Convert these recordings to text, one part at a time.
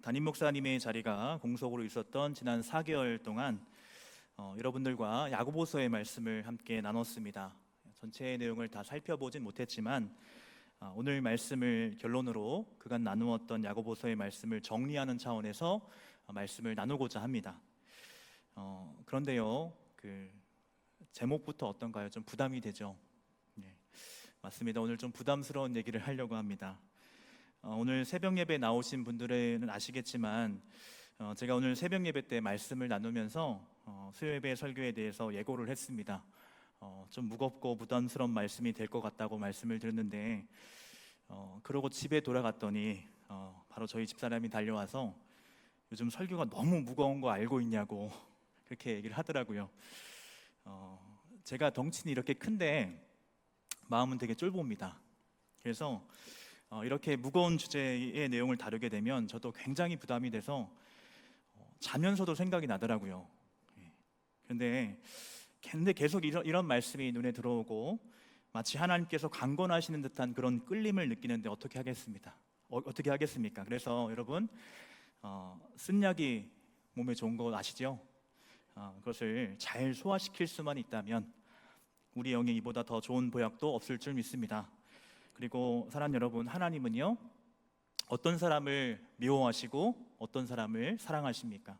담임 목사님의 자리가 공석으로 있었던 지난 4개월 동안 여러분들과 야고보서의 말씀을 함께 나눴습니다. 전체의 내용을 다 살펴보진 못했지만 오늘 말씀을 결론으로 그간 나누었던 야고보서의 말씀을 정리하는 차원에서 말씀을 나누고자 합니다. 그런데요, 제목부터 어떤가요? 좀 부담이 되죠? 네, 맞습니다. 오늘 좀 부담스러운 얘기를 하려고 합니다. 오늘 새벽 예배 나오신 분들은 아시겠지만 제가 오늘 새벽 예배 때 말씀을 나누면서 수요 예배 설교에 대해서 예고를 했습니다. 좀 무겁고 부담스러운 말씀이 될 것 같다고 말씀을 드렸는데 그러고 집에 돌아갔더니 바로 저희 집사람이 달려와서 요즘 설교가 너무 무거운 거 알고 있냐고 그렇게 얘기를 하더라고요. 제가 덩치는 이렇게 큰데 마음은 되게 쫄봅니다. 그래서 이렇게 무거운 주제의 내용을 다루게 되면 저도 굉장히 부담이 돼서 자면서도 생각이 나더라고요. 그런데 계속 이런 말씀이 눈에 들어오고 마치 하나님께서 강권하시는 듯한 그런 끌림을 느끼는데 어떻게 하겠습니까? 그래서 여러분, 쓴 약이 몸에 좋은 거 아시죠? 그것을 잘 소화시킬 수만 있다면 우리 영에 이보다 더 좋은 보약도 없을 줄 믿습니다. 그리고 사랑 여러분, 하나님은요, 어떤 사람을 미워하시고 어떤 사람을 사랑하십니까?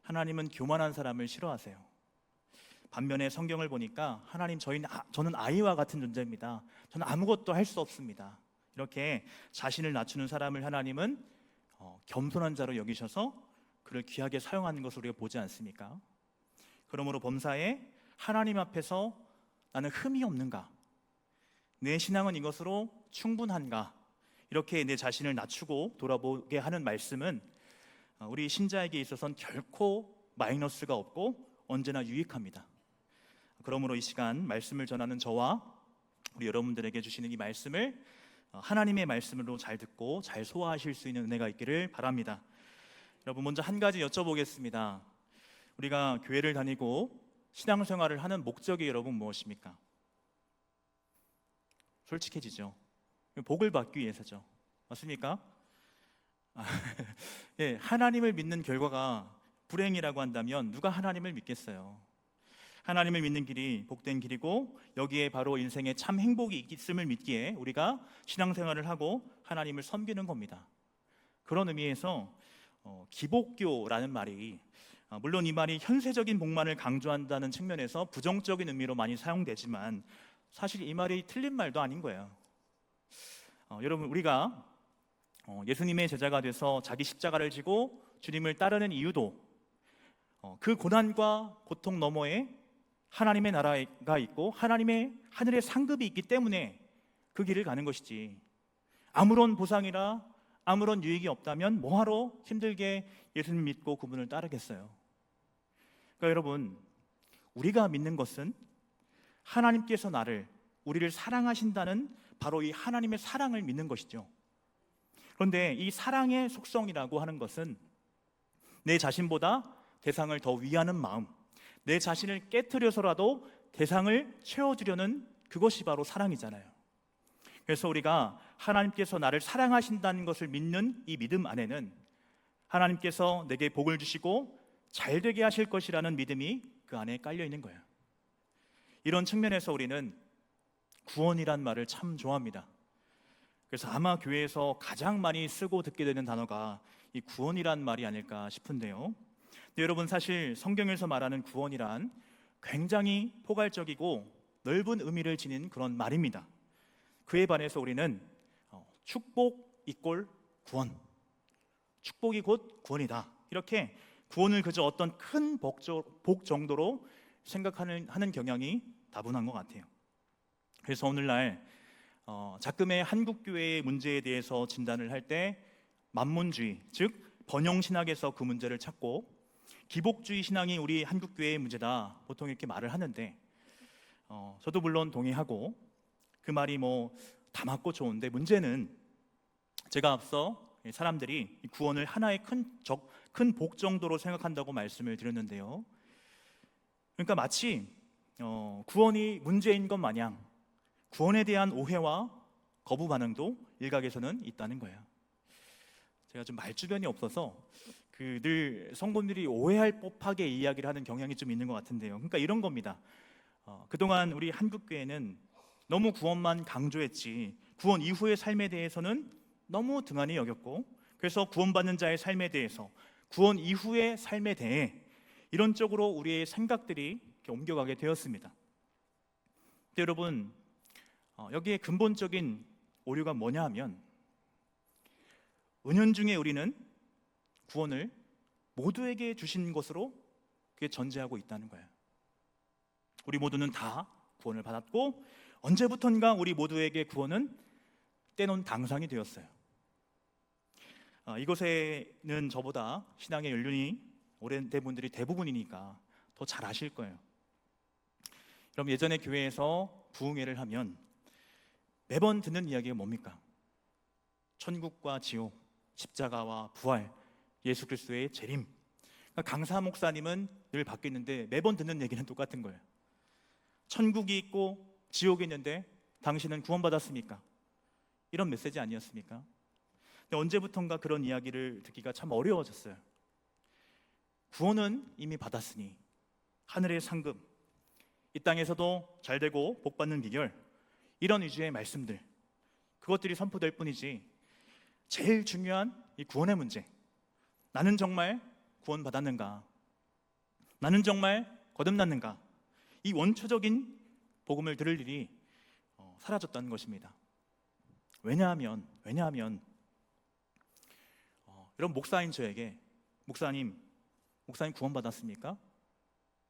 하나님은 교만한 사람을 싫어하세요. 반면에 성경을 보니까 하나님, 저는 아이와 같은 존재입니다. 저는 아무것도 할 수 없습니다. 이렇게 자신을 낮추는 사람을 하나님은 겸손한 자로 여기셔서 그를 귀하게 사용하는 것을 우리가 보지 않습니까? 그러므로 범사에 하나님 앞에서 나는 흠이 없는가? 내 신앙은 이것으로 충분한가? 이렇게 내 자신을 낮추고 돌아보게 하는 말씀은 우리 신자에게 있어서는 결코 마이너스가 없고 언제나 유익합니다. 그러므로 이 시간 말씀을 전하는 저와 우리 여러분들에게 주시는 이 말씀을 하나님의 말씀으로 잘 듣고 잘 소화하실 수 있는 은혜가 있기를 바랍니다. 여러분, 먼저 한 가지 여쭤보겠습니다. 우리가 교회를 다니고 신앙생활을 하는 목적이 여러분 무엇입니까? 솔직해지죠. 복을 받기 위해서죠. 맞습니까? 예, 하나님을 믿는 결과가 불행이라고 한다면 누가 하나님을 믿겠어요? 하나님을 믿는 길이 복된 길이고 여기에 바로 인생에 참 행복이 있음을 믿기에 우리가 신앙생활을 하고 하나님을 섬기는 겁니다. 그런 의미에서 기복교라는 말이 물론 이 말이 현세적인 복만을 강조한다는 측면에서 부정적인 의미로 많이 사용되지만 사실 이 말이 틀린 말도 아닌 거예요. 여러분, 우리가 예수님의 제자가 돼서 자기 십자가를 지고 주님을 따르는 이유도 그 고난과 고통 너머에 하나님의 나라가 있고 하나님의 하늘의 상급이 있기 때문에 그 길을 가는 것이지, 아무런 보상이라 아무런 유익이 없다면 뭐하러 힘들게 예수님 믿고 그분을 따르겠어요? 그러니까 여러분, 우리가 믿는 것은 하나님께서 우리를 사랑하신다는 바로 이 하나님의 사랑을 믿는 것이죠. 그런데 이 사랑의 속성이라고 하는 것은 내 자신보다 대상을 더 위하는 마음, 내 자신을 깨트려서라도 대상을 채워주려는 그것이 바로 사랑이잖아요. 그래서 우리가 하나님께서 나를 사랑하신다는 것을 믿는 이 믿음 안에는 하나님께서 내게 복을 주시고 잘 되게 하실 것이라는 믿음이 그 안에 깔려 있는 거예요. 이런 측면에서 우리는 구원이란 말을 참 좋아합니다. 그래서 아마 교회에서 가장 많이 쓰고 듣게 되는 단어가 이 구원이란 말이 아닐까 싶은데요. 근데 여러분, 사실 성경에서 말하는 구원이란 굉장히 포괄적이고 넓은 의미를 지닌 그런 말입니다. 그에 반해서 우리는 축복 이꼴 구원, 축복이 곧 구원이다, 이렇게 구원을 그저 어떤 큰 복 정도로 생각하는 경향이 다분한 것 같아요. 그래서 오늘날 작금의 한국교회의 문제에 대해서 진단을 할 때 만문주의, 즉 번영신학에서 그 문제를 찾고 기복주의 신앙이 우리 한국교회의 문제다, 보통 이렇게 말을 하는데 저도 물론 동의하고 그 말이 다 맞고 좋은데, 문제는 제가 앞서 사람들이 구원을 하나의 큰 복 정도로 생각한다고 말씀을 드렸는데요. 그러니까 마치 구원이 문제인 것 마냥 구원에 대한 오해와 거부 반응도 일각에서는 있다는 거예요. 제가 좀 말주변이 없어서 늘 성도들이 오해할 법하게 이야기를 하는 경향이 좀 있는 것 같은데요. 그러니까 이런 겁니다. 그동안 우리 한국교회는 너무 구원만 강조했지 구원 이후의 삶에 대해서는 너무 등한히 여겼고, 그래서 구원받는 자의 삶에 대해서, 구원 이후의 삶에 대해 이런 쪽으로 우리의 생각들이 이렇게 옮겨가게 되었습니다. 근데 여러분, 여기에 근본적인 오류가 뭐냐 하면, 은연중에 우리는 구원을 모두에게 주신 것으로 그게 전제하고 있다는 거예요. 우리 모두는 다 구원을 받았고, 언제부턴가 우리 모두에게 구원은 떼놓은 당상이 되었어요. 이곳에는 저보다 신앙의 연륜이 오래된 분들이 대부분이니까 더 잘 아실 거예요. 그럼 예전에 교회에서 부흥회를 하면 매번 듣는 이야기가 뭡니까? 천국과 지옥, 십자가와 부활, 예수 그리스도의 재림. 그러니까 강사 목사님은 늘 바뀌는데 매번 듣는 얘기는 똑같은 거예요. 천국이 있고 지옥이 있는데 당신은 구원받았습니까? 이런 메시지 아니었습니까? 근데 언제부턴가 그런 이야기를 듣기가 참 어려워졌어요. 구원은 이미 받았으니 하늘의 상급, 이 땅에서도 잘되고 복받는 비결, 이런 위주의 말씀들, 그것들이 선포될 뿐이지 제일 중요한 이 구원의 문제, 나는 정말 구원받았는가, 나는 정말 거듭났는가, 이 원초적인 복음을 들을 일이 사라졌다는 것입니다. 왜냐하면 여러분, 목사인 저에게 목사님 구원받았습니까?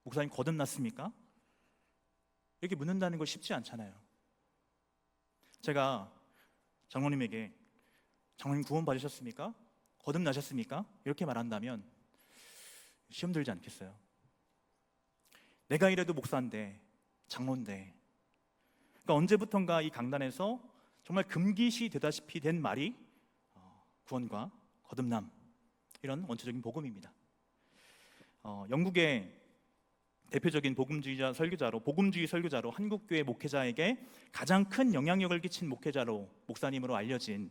목사님 거듭났습니까? 이렇게 묻는다는 거 쉽지 않잖아요. 제가 장로님에게 장로님 구원받으셨습니까? 거듭나셨습니까? 이렇게 말한다면 시험 들지 않겠어요? 내가 이래도 목사인데, 장로인데. 그러니까 언제부턴가 이 강단에서 정말 금기시 되다시피 된 말이 구원과 거듭남, 이런 원초적인 복음입니다. 영국의 대표적인 복음주의 설교자로 한국교회 목회자에게 가장 큰 영향력을 끼친 목사님으로 알려진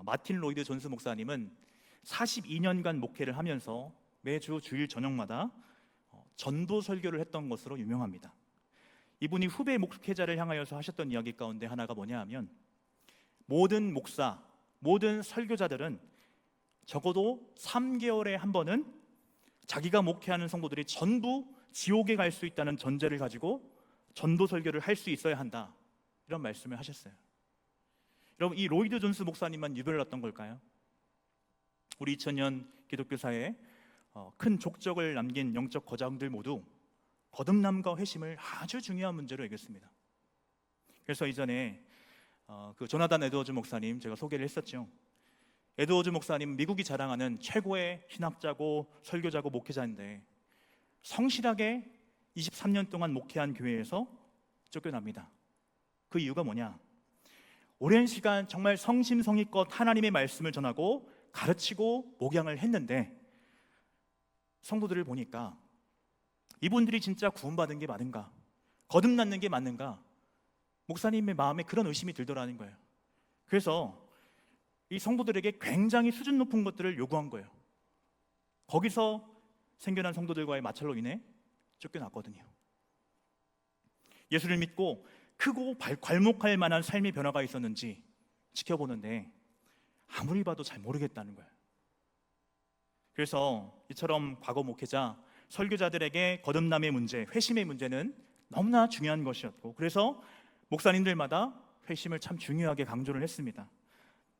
마틴 로이드 존스 목사님은 42년간 목회를 하면서 매주 주일 저녁마다 전도 설교를 했던 것으로 유명합니다. 이분이 후배 목회자를 향하여서 하셨던 이야기 가운데 하나가 뭐냐 하면, 모든 목사, 모든 설교자들은 적어도 3개월에 한 번은 자기가 목회하는 성도들이 전부 지옥에 갈 수 있다는 전제를 가지고 전도 설교를 할 수 있어야 한다, 이런 말씀을 하셨어요. 여러분, 이 로이드 존스 목사님만 유별났던 걸까요? 우리 2000년 기독교사에 큰 족적을 남긴 영적 거장들 모두 거듭남과 회심을 아주 중요한 문제로 여겼습니다. 그래서 이전에 그 조나단 에드워즈 목사님 제가 소개를 했었죠. 에드워즈 목사님, 미국이 자랑하는 최고의 신학자고 설교자고 목회자인데 성실하게 23년 동안 목회한 교회에서 쫓겨납니다. 그 이유가 뭐냐? 오랜 시간 정말 성심성의껏 하나님의 말씀을 전하고 가르치고 목양을 했는데 성도들을 보니까 이분들이 진짜 구원받은 게 맞는가? 거듭났는 게 맞는가? 목사님의 마음에 그런 의심이 들더라는 거예요. 그래서 이 성도들에게 굉장히 수준 높은 것들을 요구한 거예요. 거기서 생겨난 성도들과의 마찰로 인해 쫓겨났거든요. 예수를 믿고 크고 괄목할 만한 삶의 변화가 있었는지 지켜보는데 아무리 봐도 잘 모르겠다는 거예요. 그래서 이처럼 과거 목회자, 설교자들에게 거듭남의 문제, 회심의 문제는 너무나 중요한 것이었고, 그래서 목사님들마다 회심을 참 중요하게 강조를 했습니다.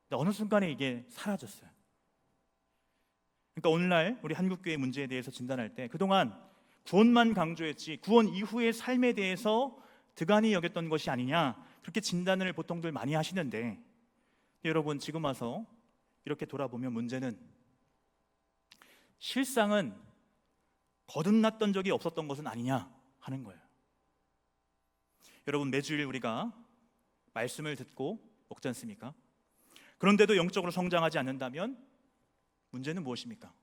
근데 어느 순간에 이게 사라졌어요. 그러니까 오늘날 우리 한국교회 문제에 대해서 진단할 때 그동안 구원만 강조했지 구원 이후의 삶에 대해서 드간히 여겼던 것이 아니냐, 그렇게 진단을 보통들 많이 하시는데, 여러분 지금 와서 이렇게 돌아보면 문제는 실상은 거듭났던 적이 없었던 것은 아니냐 하는 거예요. 여러분, 매주일 우리가 말씀을 듣고 먹지 않습니까? 그런데도 영적으로 성장하지 않는다면 문제는 무엇입니까?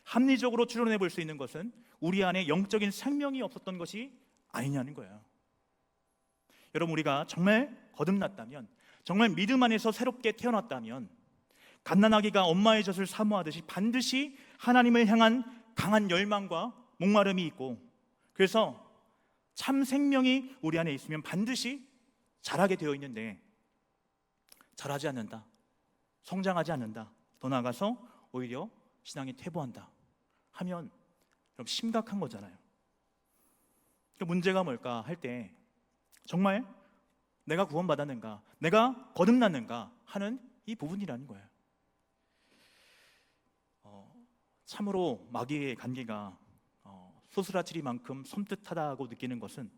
합리적으로 추론해 볼 수 있는 것은 우리 안에 영적인 생명이 없었던 것이 아니냐는 거예요. 여러분, 우리가 정말 거듭났다면, 정말 믿음 안에서 새롭게 태어났다면 갓난아기가 엄마의 젖을 사모하듯이 반드시 하나님을 향한 강한 열망과 목마름이 있고, 그래서 참 생명이 우리 안에 있으면 반드시 자라게 되어 있는데 자라지 않는다, 성장하지 않는다, 더 나아가서 오히려 신앙이 퇴보한다 하면 그럼 심각한 거잖아요. 문제가 뭘까 할 때 정말 내가 구원받았는가, 내가 거듭났는가 하는 이 부분이라는 거예요. 참으로 마귀의 관계가 소스라치리만큼 섬뜩하다고 느끼는 것은,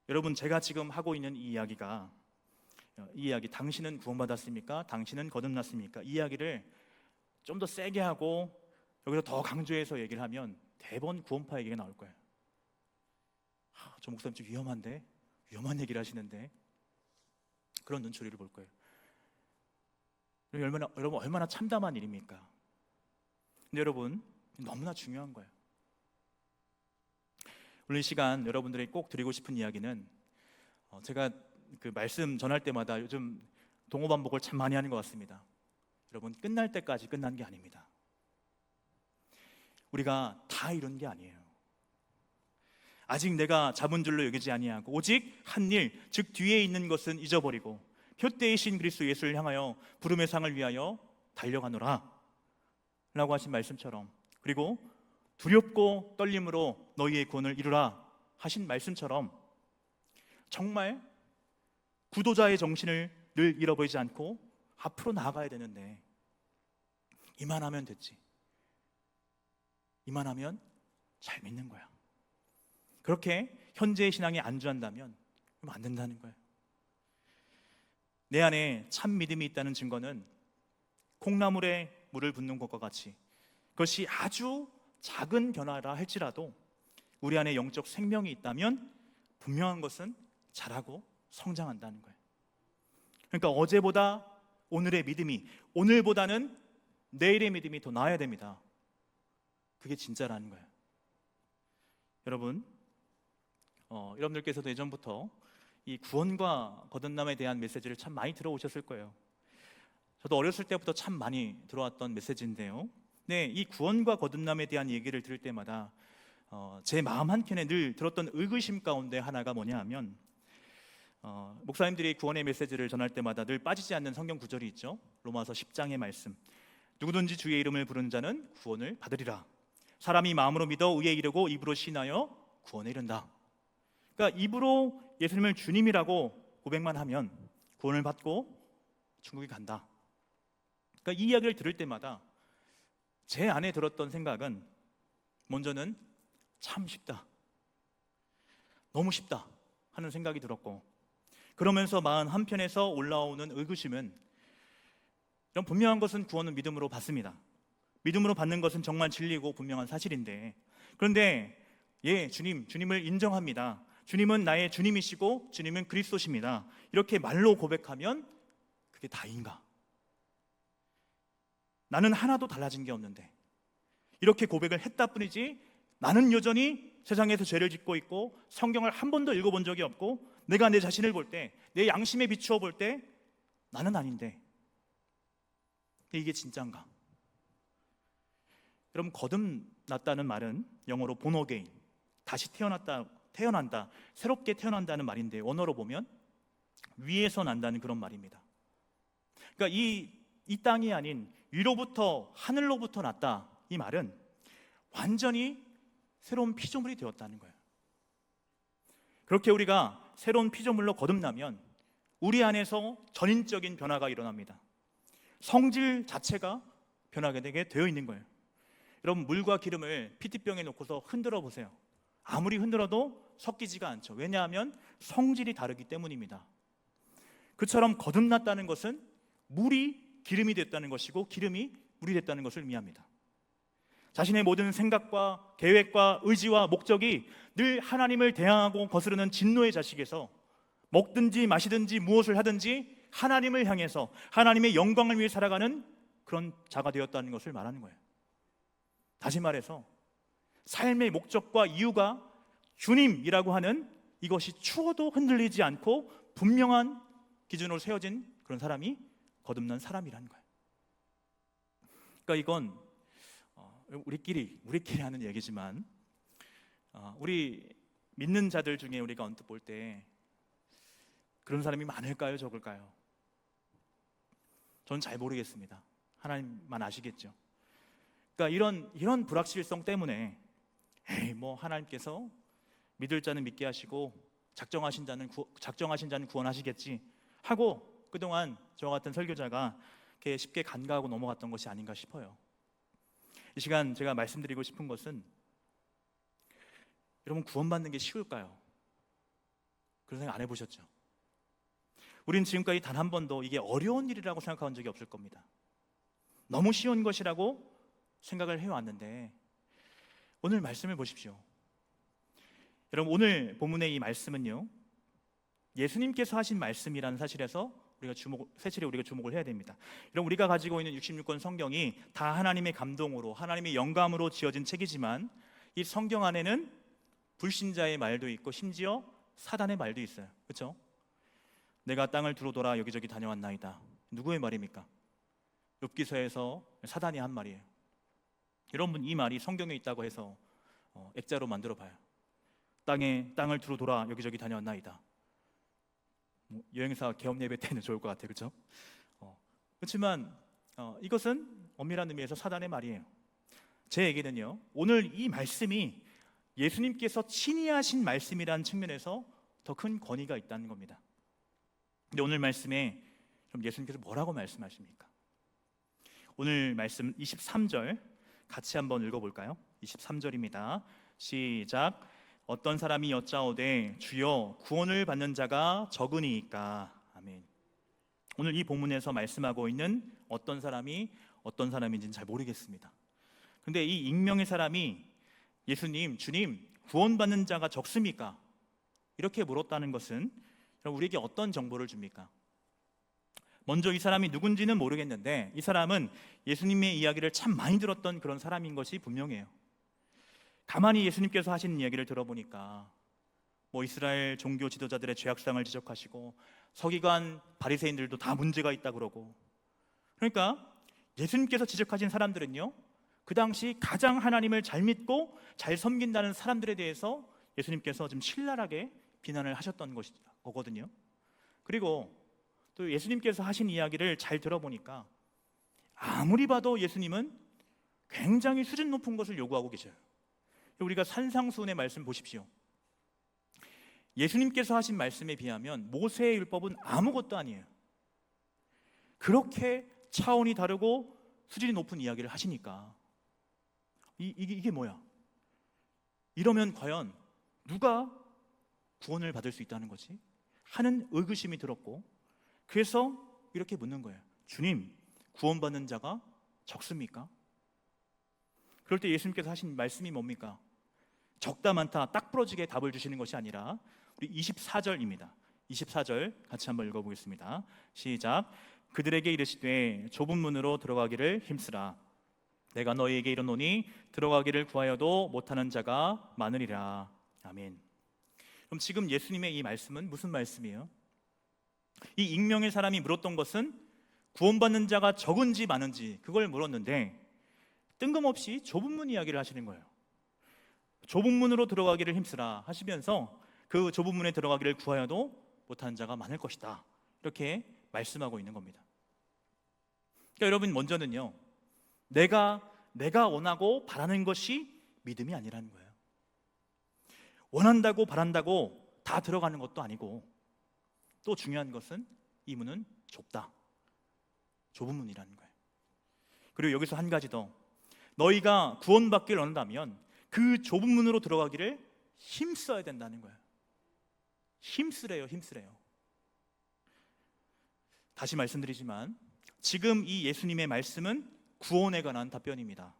여러분 제가 지금 하고 있는 이 이야기, 당신은 구원받았습니까? 당신은 거듭났습니까? 이 이야기를 좀 더 세게 하고 여기서 더 강조해서 얘기를 하면 대번 구원파 얘기가 나올 거예요. 저 목사님 좀 위험한데, 위험한 얘기를 하시는데, 그런 눈초리를 볼 거예요. 여러분 얼마나 참담한 일입니까? 근데 여러분 너무나 중요한 거예요. 오늘 이 시간 여러분들에게 꼭 드리고 싶은 이야기는, 제가 그 말씀 전할 때마다 요즘 동호반복을 참 많이 하는 것 같습니다. 여러분, 끝날 때까지 끝난 게 아닙니다. 우리가 다 이룬 게 아니에요. 아직 내가 잡은 줄로 여기지 아니하고 오직 한 일, 즉 뒤에 있는 것은 잊어버리고 표대이신 그리스도 예수를 향하여 부름의 상을 위하여 달려가노라 라고 하신 말씀처럼, 그리고 두렵고 떨림으로 너희의 구원을 이루라 하신 말씀처럼, 정말 구도자의 정신을 늘 잃어버리지 않고 앞으로 나아가야 되는데, 이만하면 됐지, 이만하면 잘 믿는 거야. 그렇게 현재의 신앙에 안주한다면 그럼 안 된다는 거예요. 내 안에 참 믿음이 있다는 증거는 콩나물에 물을 붓는 것과 같이, 그것이 아주 작은 변화라 할지라도 우리 안에 영적 생명이 있다면 분명한 것은 자라고 성장한다는 거예요. 그러니까 어제보다 오늘의 믿음이, 오늘보다는 내일의 믿음이 더 나아야 됩니다. 그게 진짜라는 거예요. 여러분들께서도 예전부터 이 구원과 거듭남에 대한 메시지를 참 많이 들어오셨을 거예요. 저도 어렸을 때부터 참 많이 들어왔던 메시지인데요. 네, 이 구원과 거듭남에 대한 얘기를 들을 때마다 제 마음 한켠에 늘 들었던 의구심 가운데 하나가 뭐냐 하면, 목사님들이 구원의 메시지를 전할 때마다 늘 빠지지 않는 성경 구절이 있죠. 로마서 10장의 말씀, 누구든지 주의 이름을 부르는 자는 구원을 받으리라. 사람이 마음으로 믿어 의에 이르고 입으로 신하여 구원에 이른다. 그러니까 입으로 예수님을 주님이라고 고백만 하면 구원을 받고 천국에 간다. 그러니까 이 이야기를 들을 때마다 제 안에 들었던 생각은, 먼저는 참 쉽다, 너무 쉽다 하는 생각이 들었고, 그러면서 마음 한편에서 올라오는 의구심은, 이런 분명한 것은 구원은 믿음으로 받습니다. 믿음으로 받는 것은 정말 진리고 분명한 사실인데, 그런데 주님을 인정합니다. 주님은 나의 주님이시고 주님은 그리스도십니다. 이렇게 말로 고백하면 그게 다인가? 나는 하나도 달라진 게 없는데, 이렇게 고백을 했다 뿐이지 나는 여전히 세상에서 죄를 짓고 있고 성경을 한 번도 읽어본 적이 없고, 내가 내 자신을 볼 때, 내 양심에 비추어 볼 때 나는 아닌데, 이게 진짜인가? 여러분, 거듭났다는 말은 영어로 born again, 다시 태어난다, 새롭게 태어난다는 말인데, 원어로 보면 위에서 난다는 그런 말입니다. 그러니까 이 땅이 아닌 위로부터, 하늘로부터 났다, 이 말은 완전히 새로운 피조물이 되었다는 거예요. 그렇게 우리가 새로운 피조물로 거듭나면 우리 안에서 전인적인 변화가 일어납니다. 성질 자체가 변하게 되게 되어 있는 거예요. 여러분, 물과 기름을 PT병에 놓고서 흔들어 보세요. 아무리 흔들어도 섞이지가 않죠. 왜냐하면 성질이 다르기 때문입니다. 그처럼 거듭났다는 것은 물이 기름이 됐다는 것이고 기름이 물이 됐다는 것을 의미합니다. 자신의 모든 생각과 계획과 의지와 목적이 늘 하나님을 대항하고 거스르는 진노의 자식에서 먹든지 마시든지 무엇을 하든지 하나님을 향해서 하나님의 영광을 위해 살아가는 그런 자가 되었다는 것을 말하는 거예요. 다시 말해서 삶의 목적과 이유가 주님이라고 하는 이것이 추워도 흔들리지 않고 분명한 기준으로 세워진 그런 사람이 거듭난 사람이라는 거예요. 그러니까 이건 우리끼리 하는 얘기지만 우리 믿는 자들 중에 우리가 언뜻 볼 때 그런 사람이 많을까요, 적을까요? 저는 잘 모르겠습니다. 하나님만 아시겠죠. 그러니까 이런 불확실성 때문에 뭐 하나님께서 믿을 자는 믿게 하시고 작정하신 자는 구원하시겠지 하고 그동안 저와 같은 설교자가 이렇게 쉽게 간과하고 넘어갔던 것이 아닌가 싶어요. 이 시간 제가 말씀드리고 싶은 것은, 여러분, 구원받는 게 쉬울까요? 그런 생각 안 해보셨죠? 우린 지금까지 단 한 번도 이게 어려운 일이라고 생각한 적이 없을 겁니다. 너무 쉬운 것이라고 생각을 해왔는데 오늘 말씀을 보십시오. 여러분, 오늘 본문의 이 말씀은요, 예수님께서 하신 말씀이라는 사실에서 세실에 우리가 주목을 해야 됩니다. 여러분, 우리가 가지고 있는 66권 성경이 다 하나님의 감동으로, 하나님의 영감으로 지어진 책이지만 이 성경 안에는 불신자의 말도 있고 심지어 사단의 말도 있어요. 그렇죠? 내가 땅을 두루 돌아 여기저기 다녀왔나이다. 누구의 말입니까? 욥기서에서 사단이 한 말이에요. 여러분, 이 말이 성경에 있다고 해서 액자로 만들어 봐요. 땅을 두루 돌아 여기저기 다녀왔나이다. 여행사 개업 예배 때는 좋을 것 같아요. 그렇죠? 그렇지만 이것은 엄밀한 의미에서 사단의 말이에요. 제 얘기는요, 오늘 이 말씀이 예수님께서 친히 하신 말씀이라는 측면에서 더 큰 권위가 있다는 겁니다. 근데 오늘 말씀에 그럼 예수님께서 뭐라고 말씀하십니까? 오늘 말씀 23절 같이 한번 읽어볼까요? 23절입니다. 시작. 어떤 사람이 여짜오되 주여 구원을 받는 자가 적으니이까. 아멘. 오늘 이 본문에서 말씀하고 있는 어떤 사람인지는 잘 모르겠습니다. 근데 이 익명의 사람이 예수님, 주님, 구원받는 자가 적습니까? 이렇게 물었다는 것은 우리에게 어떤 정보를 줍니까? 먼저 이 사람이 누군지는 모르겠는데 이 사람은 예수님의 이야기를 참 많이 들었던 그런 사람인 것이 분명해요. 가만히 예수님께서 하시는 이야기를 들어보니까 이스라엘 종교 지도자들의 죄악상을 지적하시고 서기관 바리새인들도 다 문제가 있다 그러고, 그러니까 예수님께서 지적하신 사람들은요, 그 당시 가장 하나님을 잘 믿고 잘 섬긴다는 사람들에 대해서 예수님께서 좀 신랄하게 비난을 하셨던 거거든요. 그리고 또 예수님께서 하신 이야기를 잘 들어보니까 아무리 봐도 예수님은 굉장히 수준 높은 것을 요구하고 계셔요. 우리가 산상수훈의 말씀 보십시오. 예수님께서 하신 말씀에 비하면 모세의 율법은 아무것도 아니에요. 그렇게 차원이 다르고 수준이 높은 이야기를 하시니까 이게 뭐야? 이러면 과연 누가 구원을 받을 수 있다는 거지? 하는 의구심이 들었고, 그래서 이렇게 묻는 거예요. 주님, 구원받는 자가 적습니까? 그럴 때 예수님께서 하신 말씀이 뭡니까? 적다 많다 딱 부러지게 답을 주시는 것이 아니라 우리 24절입니다. 24절 같이 한번 읽어보겠습니다. 시작. 그들에게 이르시되 좁은 문으로 들어가기를 힘쓰라. 내가 너희에게 이르노니 들어가기를 구하여도 못하는 자가 많으리라. 아멘. 그럼 지금 예수님의 이 말씀은 무슨 말씀이에요? 이 익명의 사람이 물었던 것은 구원받는 자가 적은지 많은지 그걸 물었는데 뜬금없이 좁은 문 이야기를 하시는 거예요. 좁은 문으로 들어가기를 힘쓰라 하시면서 그 좁은 문에 들어가기를 구하여도 못하는 자가 많을 것이다, 이렇게 말씀하고 있는 겁니다. 그러니까 여러분, 먼저는요, 내가 원하고 바라는 것이 믿음이 아니라는 거예요. 원한다고 바란다고 다 들어가는 것도 아니고, 또 중요한 것은 이 문은 좁다, 좁은 문이라는 거예요. 그리고 여기서 한 가지 더, 너희가 구원받기를 원한다면 그 좁은 문으로 들어가기를 힘써야 된다는 거예요. 힘쓰래요. 다시 말씀드리지만 지금 이 예수님의 말씀은 구원에 관한 답변입니다.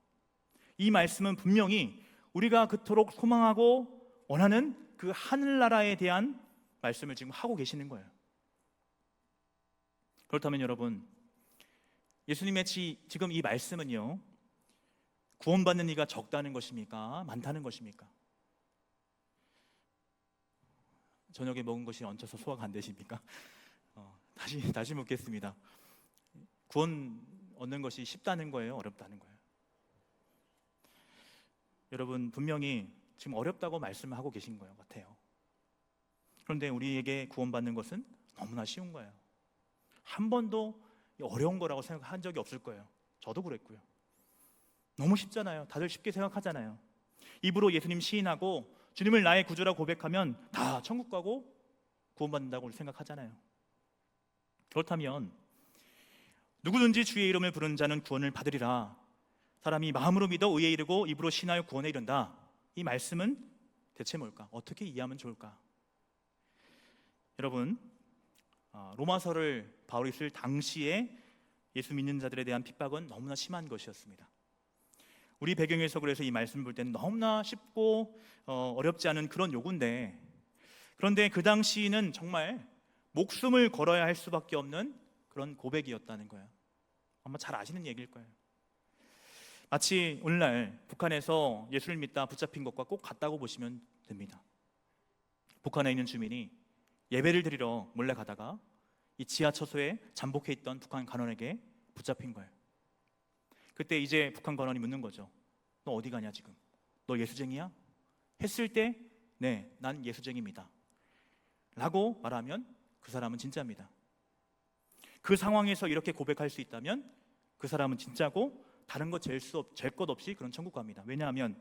이 말씀은 분명히 우리가 그토록 소망하고 원하는 그 하늘나라에 대한 말씀을 지금 하고 계시는 거예요. 그렇다면 여러분, 예수님의 지금 이 말씀은요, 구원받는 이가 적다는 것입니까? 많다는 것입니까? 저녁에 먹은 것이 얹혀서 소화가 안 되십니까? 다시 묻겠습니다. 구원 얻는 것이 쉽다는 거예요, 어렵다는 거예요? 여러분, 분명히 지금 어렵다고 말씀을 하고 계신 것 같아요. 그런데 우리에게 구원받는 것은 너무나 쉬운 거예요. 한 번도 어려운 거라고 생각한 적이 없을 거예요. 저도 그랬고요. 너무 쉽잖아요. 다들 쉽게 생각하잖아요. 입으로 예수님 시인하고 주님을 나의 구주라 고백하면 다 천국 가고 구원받는다고 생각하잖아요. 그렇다면 누구든지 주의 이름을 부르는 자는 구원을 받으리라. 사람이 마음으로 믿어 의에 이르고 입으로 신하여 구원에 이른다. 이 말씀은 대체 뭘까? 어떻게 이해하면 좋을까? 여러분, 로마서를 바울이 쓸 당시에 예수 믿는 자들에 대한 핍박은 너무나 심한 것이었습니다. 우리 배경에서 그래서 이 말씀을 볼 때는 너무나 쉽고 어렵지 않은 그런 요구인데, 그런데 그 당시는 정말 목숨을 걸어야 할 수밖에 없는 그런 고백이었다는 거예요. 아마 잘 아시는 얘기일 거예요. 마치 오늘날 북한에서 예수를 믿다 붙잡힌 것과 꼭 같다고 보시면 됩니다. 북한에 있는 주민이 예배를 드리러 몰래 가다가 이 지하철소에 잠복해 있던 북한 간원에게 붙잡힌 거예요. 그때 이제 북한 간원이 묻는 거죠. 너 어디 가냐 지금? 너 예수쟁이야? 했을 때 네, 난 예수쟁이입니다 라고 말하면 그 사람은 진짜입니다. 그 상황에서 이렇게 고백할 수 있다면 그 사람은 진짜고 다른 거 잴 것 없이 그런 천국 갑니다. 왜냐하면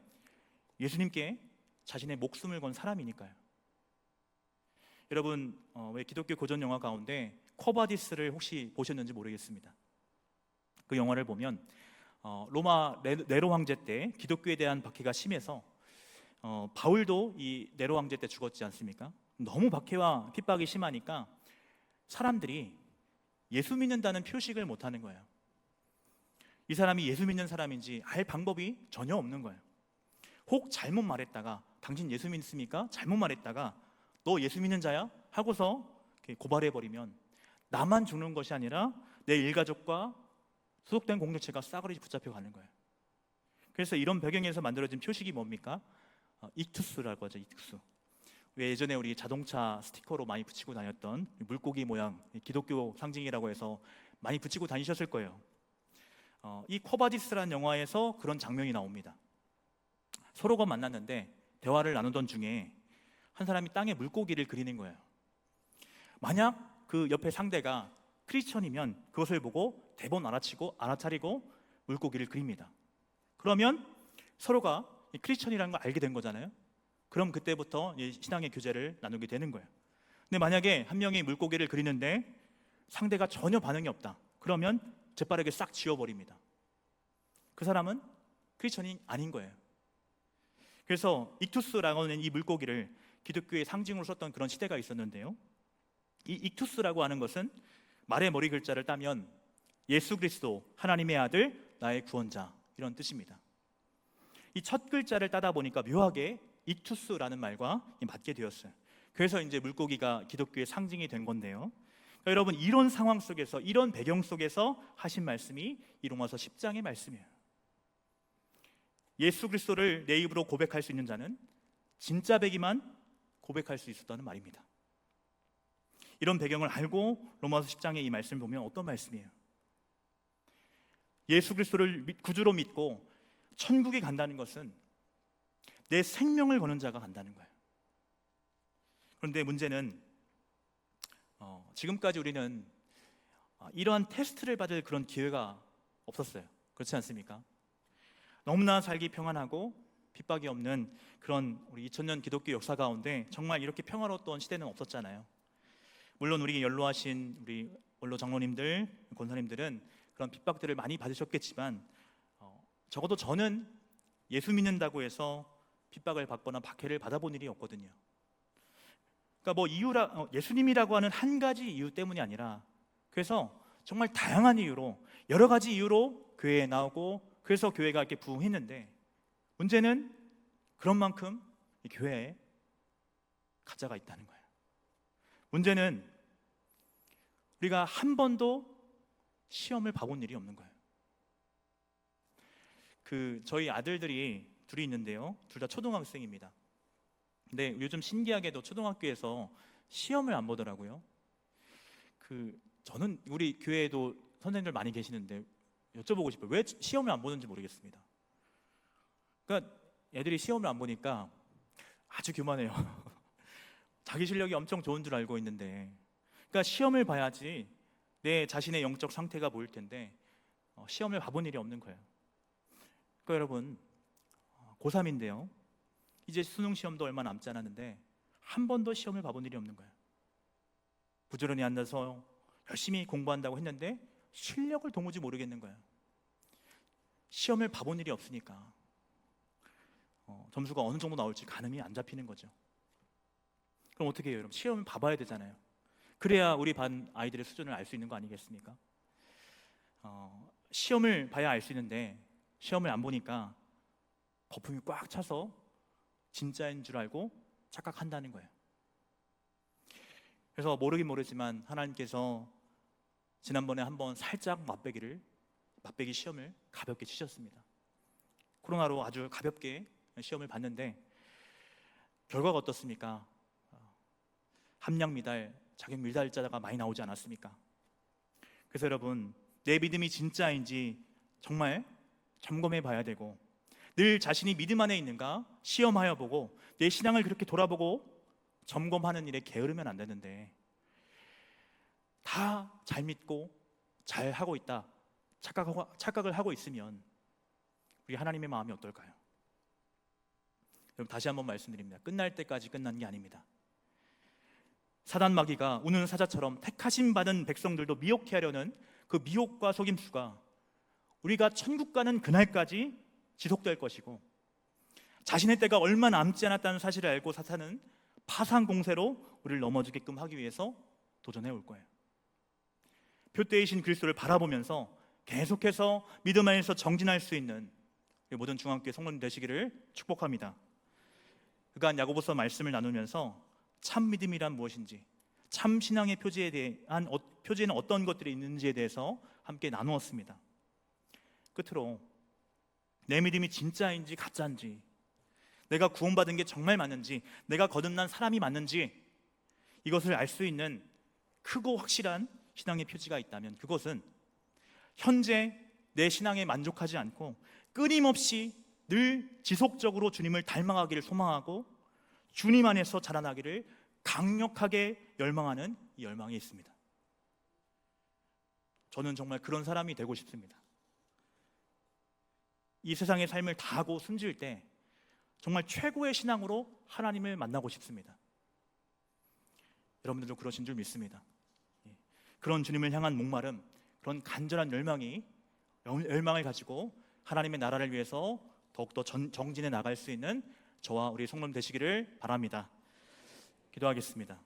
예수님께 자신의 목숨을 건 사람이니까요. 여러분, 왜 기독교 고전 영화 가운데 쿼바디스를 혹시 보셨는지 모르겠습니다. 그 영화를 보면 로마 네로 황제 때 기독교에 대한 박해가 심해서 바울도 이 네로 황제 때 죽었지 않습니까? 너무 박해와 핍박이 심하니까 사람들이 예수 믿는다는 표식을 못하는 거예요. 이 사람이 예수 믿는 사람인지 알 방법이 전혀 없는 거예요. 혹 잘못 말했다가 당신 예수 믿습니까? 잘못 말했다가 너 예수 믿는 자야? 하고서 고발해버리면 나만 죽는 것이 아니라 내 일가족과 소속된 공동체가 싸그리 붙잡혀가는 거예요. 그래서 이런 배경에서 만들어진 표식이 뭡니까? 익투스라고 하죠. 익투스. 왜 예전에 우리 자동차 스티커로 많이 붙이고 다녔던 물고기 모양, 기독교 상징이라고 해서 많이 붙이고 다니셨을 거예요. 이 쿼바디스라는 영화에서 그런 장면이 나옵니다. 서로가 만났는데 대화를 나누던 중에 한 사람이 땅에 물고기를 그리는 거예요. 만약 그 옆에 상대가 크리스천이면 그것을 보고 대본 알아차리고 물고기를 그립니다. 그러면 서로가 크리스천이라는 걸 알게 된 거잖아요. 그럼 그때부터 신앙의 교제를 나누게 되는 거예요. 근데 만약에 한 명이 물고기를 그리는데 상대가 전혀 반응이 없다. 그러면 재빠르게 싹 지워버립니다. 그 사람은 크리스천이 아닌 거예요. 그래서 익투스라고 하는 이 물고기를 기독교의 상징으로 썼던 그런 시대가 있었는데요. 이 익투스라고 하는 것은 말의 머리 글자를 따면 예수 그리스도 하나님의 아들 나의 구원자 이런 뜻입니다. 이 첫 글자를 따다 보니까 묘하게 익투스라는 말과 맞게 되었어요. 그래서 이제 물고기가 기독교의 상징이 된 건데요. 그러니까 여러분, 이런 상황 속에서, 이런 배경 속에서 하신 말씀이 이 로마서 10장의 말씀이에요. 예수 그리스도를 내 입으로 고백할 수 있는 자는 진짜 백이만 고백할 수 있었다는 말입니다. 이런 배경을 알고 로마서 10장의 이 말씀을 보면 어떤 말씀이에요? 예수 그리스도를 구주로 믿고 천국에 간다는 것은 내 생명을 거는 자가 간다는 거예요. 그런데 문제는 지금까지 우리는 이러한 테스트를 받을 그런 기회가 없었어요. 그렇지 않습니까? 너무나 살기 평안하고 핍박이 없는 그런 우리 2000년 기독교 역사 가운데 정말 이렇게 평화로웠던 시대는 없었잖아요. 물론 우리 연로하신 우리 원로 장로님들, 권사님들은 그런 핍박들을 많이 받으셨겠지만 적어도 저는 예수 믿는다고 해서 핍박을 받거나 박해를 받아본 일이 없거든요. 그러니까 뭐 예수님이라고 하는 한 가지 이유 때문이 아니라 그래서 정말 다양한 이유로 여러 가지 이유로 교회에 나오고 그래서 교회가 이렇게 부흥했는데 문제는 그런 만큼 이 교회에 가짜가 있다는 거예요. 문제는 우리가 한 번도 시험을 봐본 일이 없는 거예요. 저희 아들들이 둘이 있는데요. 둘 다 초등학생입니다. 근데 요즘 신기하게도 초등학교에서 시험을 안 보더라고요. 저는 우리 교회에도 선생님들 많이 계시는데 여쭤보고 싶어요. 왜 시험을 안 보는지 모르겠습니다. 그러니까 애들이 시험을 안 보니까 아주 교만해요. 자기 실력이 엄청 좋은 줄 알고 있는데, 그러니까 시험을 봐야지 내 자신의 영적 상태가 보일 텐데 시험을 봐본 일이 없는 거예요. 그러니까 여러분, 고3인데요. 이제 수능 시험도 얼마 남지 않았는데 한 번도 시험을 봐본 일이 없는 거예요. 부지런히 앉아서 열심히 공부한다고 했는데 실력을 도무지 모르겠는 거예요. 시험을 봐본 일이 없으니까 점수가 어느 정도 나올지 가늠이 안 잡히는 거죠. 그럼 어떻게 해요, 여러분? 시험을 봐봐야 되잖아요. 그래야 우리 반 아이들의 수준을 알 수 있는 거 아니겠습니까? 시험을 봐야 알 수 있는데 시험을 안 보니까 거품이 꽉 차서 진짜인 줄 알고 착각한다는 거예요. 그래서 모르긴 모르지만 하나님께서 지난번에 한번 살짝 맛배기 시험을 가볍게 치셨습니다. 코로나로 아주 가볍게 시험을 봤는데 결과가 어떻습니까? 함량 미달, 자격 미달자가 많이 나오지 않았습니까? 그래서 여러분, 내 믿음이 진짜인지 정말 점검해 봐야 되고, 늘 자신이 믿음 안에 있는가 시험하여 보고 내 신앙을 그렇게 돌아보고 점검하는 일에 게으르면 안 되는데, 다 잘 믿고 잘 하고 있다 착각을 하고 있으면 우리 하나님의 마음이 어떨까요? 여러분, 다시 한번 말씀드립니다. 끝날 때까지 끝난 게 아닙니다. 사단 마귀가 우는 사자처럼 택하심 받은 백성들도 미혹해 하려는 그 미혹과 속임수가 우리가 천국 가는 그날까지 지속될 것이고, 자신의 때가 얼마 남지 않았다는 사실을 알고 사탄은 파상 공세로 우리를 넘어지게끔 하기 위해서 도전해 올 거예요. 표대이신 그리스도를 바라보면서 계속해서 믿음 안에서 정진할 수 있는 모든 중앙교회 성도님 되시기를 축복합니다. 그간 야고보서 말씀을 나누면서 참 믿음이란 무엇인지, 참 신앙의 표지에는 어떤 것들이 있는지에 대해서 함께 나누었습니다. 끝으로 내 믿음이 진짜인지 가짜인지, 내가 구원받은 게 정말 맞는지, 내가 거듭난 사람이 맞는지, 이것을 알 수 있는 크고 확실한 신앙의 표지가 있다면 그것은 현재 내 신앙에 만족하지 않고 끊임없이 늘 지속적으로 주님을 닮아가기를 소망하고 주님 안에서 자라나기를 강력하게 열망하는 이 열망이 있습니다. 저는 정말 그런 사람이 되고 싶습니다. 이 세상의 삶을 다하고 숨질 때 정말 최고의 신앙으로 하나님을 만나고 싶습니다. 여러분들도 그러신 줄 믿습니다. 그런 주님을 향한 목마름, 그런 간절한 열망을 가지고 하나님의 나라를 위해서 더욱더 정진해 나갈 수 있는 저와 우리 성도님 되시기를 바랍니다. 기도하겠습니다.